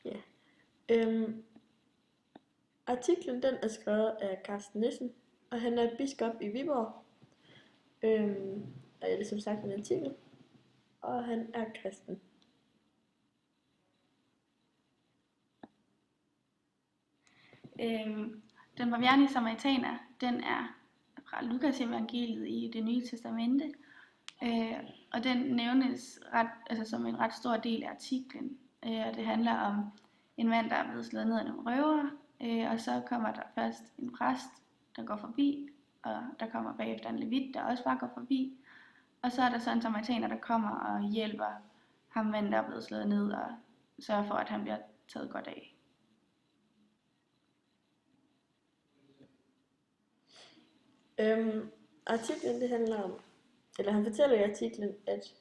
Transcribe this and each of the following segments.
Ja. Øhm, Artiklen den er skrevet af Carsten Nissen, og han er biskop i Viborg. Og det er som sagt en artikel, og han er kristen. Den barmhjertige samaritaner, den er fra Lukas evangeliet i Det Nye Testamente, og den nævnes som en ret stor del af artiklen. Det handler om en mand, der er blevet slået ned af nogle røvere, og så kommer der først en præst, der går forbi, og der kommer bagefter en levit, der også bare går forbi, og så er der så en samaritaner, der kommer og hjælper ham mand, der er blevet slået ned, og sørger for, at han bliver taget godt af. Artiklen det handler om, eller han fortæller i artiklen, at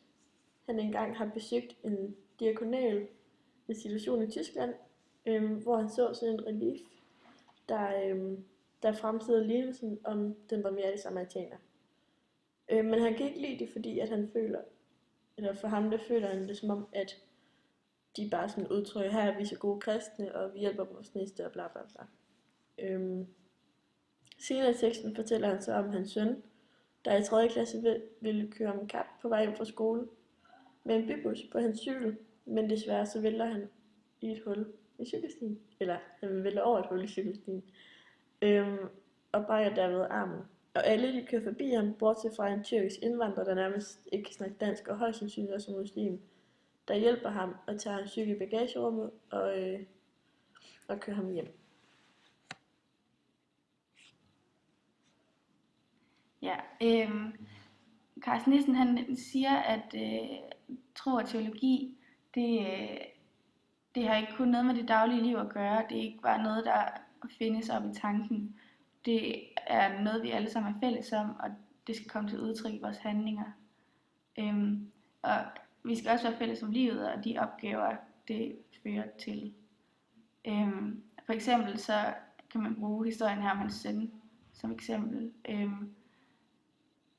han engang har besøgt en diakonal institution i Tyskland, hvor han så sådan en relief, der fremstiller lignelsen om den barmhjertige samaritaner. Men han kan ikke lide det, fordi at han føler, eller for ham der føler han det som om, at de bare sådan udtrykker, her er vi så gode kristne, og vi hjælper vores næste, og bla bla bla. Senere i teksten fortæller han så om hans søn, der i 3. klasse ville køre om kap på vej hjem fra skole med en bybus på hans cykel, men desværre så vælter han i et hul i cykelstien, eller han vælter over et hul i cykelstien, og brækker derved armen. Og alle de kører forbi ham, bortset fra en tyrkisk indvandrer, der nærmest ikke kan snakke dansk, og højst sandsynligt også er muslim, der hjælper ham og tager hans cykel i bagagerummet og kører ham hjem. Ja, Carsten Nissen han siger, at tro og teologi, det har ikke kun noget med det daglige liv at gøre. Det er ikke bare noget, der findes op i tanken. Det er noget, vi alle sammen er fælles om, og det skal komme til udtryk i vores handlinger. Og vi skal også være fælles om livet og de opgaver, det fører til. For eksempel så kan man bruge historien her om hans søn som eksempel.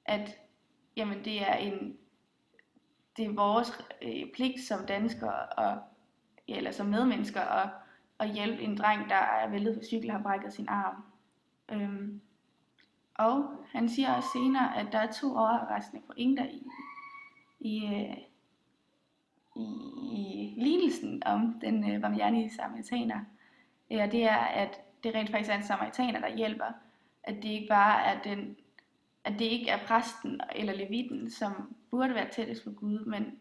At jamen, det er vores pligt som danskere eller som medmennesker at hjælpe en dreng, der er væltet på cykel og har brækket sin arm. Og han siger også senere, at der er 2 overraskende pointer i lignelsen om den barmhjertige samaritaner. Og det er, at det rent faktisk er en samaritaner, der hjælper. At det ikke bare er at det ikke er præsten eller levitten, som burde være tættest på Gud, men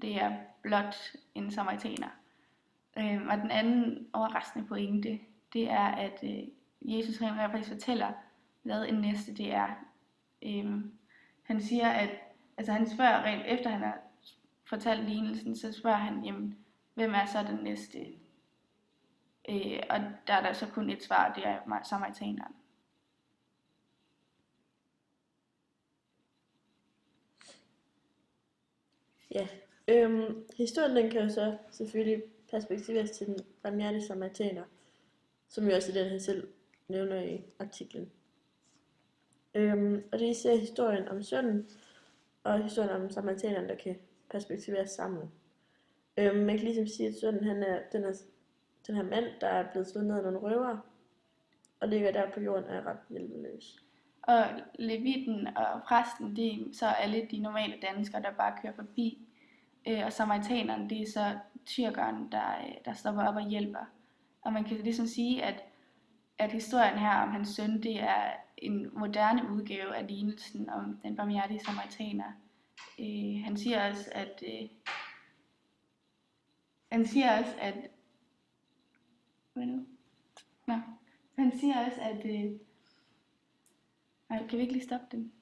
det er blot en samaritaner. Og den anden overraskende pointe, det er, at Jesus rent faktisk fortæller, hvad en næste det er. Han siger, at han spørger rent efter han har fortalt lignelsen, så spørger han, jamen, hvem er så den næste? Og der er der så kun et svar, det er samaritaneren. Ja, historien den kan jo så selvfølgelig perspektiveres til den barmhjertige samaritaner, som jo også er den, han selv nævner i artiklen. Og det er især historien om sønnen og historien om samaritaneren, der kan perspektiveres sammen. Man kan ligesom sige, at sønnen han er den her mand, der er blevet slået ned af nogle røvere, og ligger der på jorden er ret hjælpeløs. Og levitten og præsten, det er så alle de normale danskere, der bare kører forbi. Og samaritanerne, det er så tyrkeren, der stopper op og hjælper. Og man kan ligesom sige, at historien her om hans søn, det er en moderne udgave af lignelsen om den barmhjertige samaritaner. Han siger også, at nej, kan vi ikke lige stoppe den?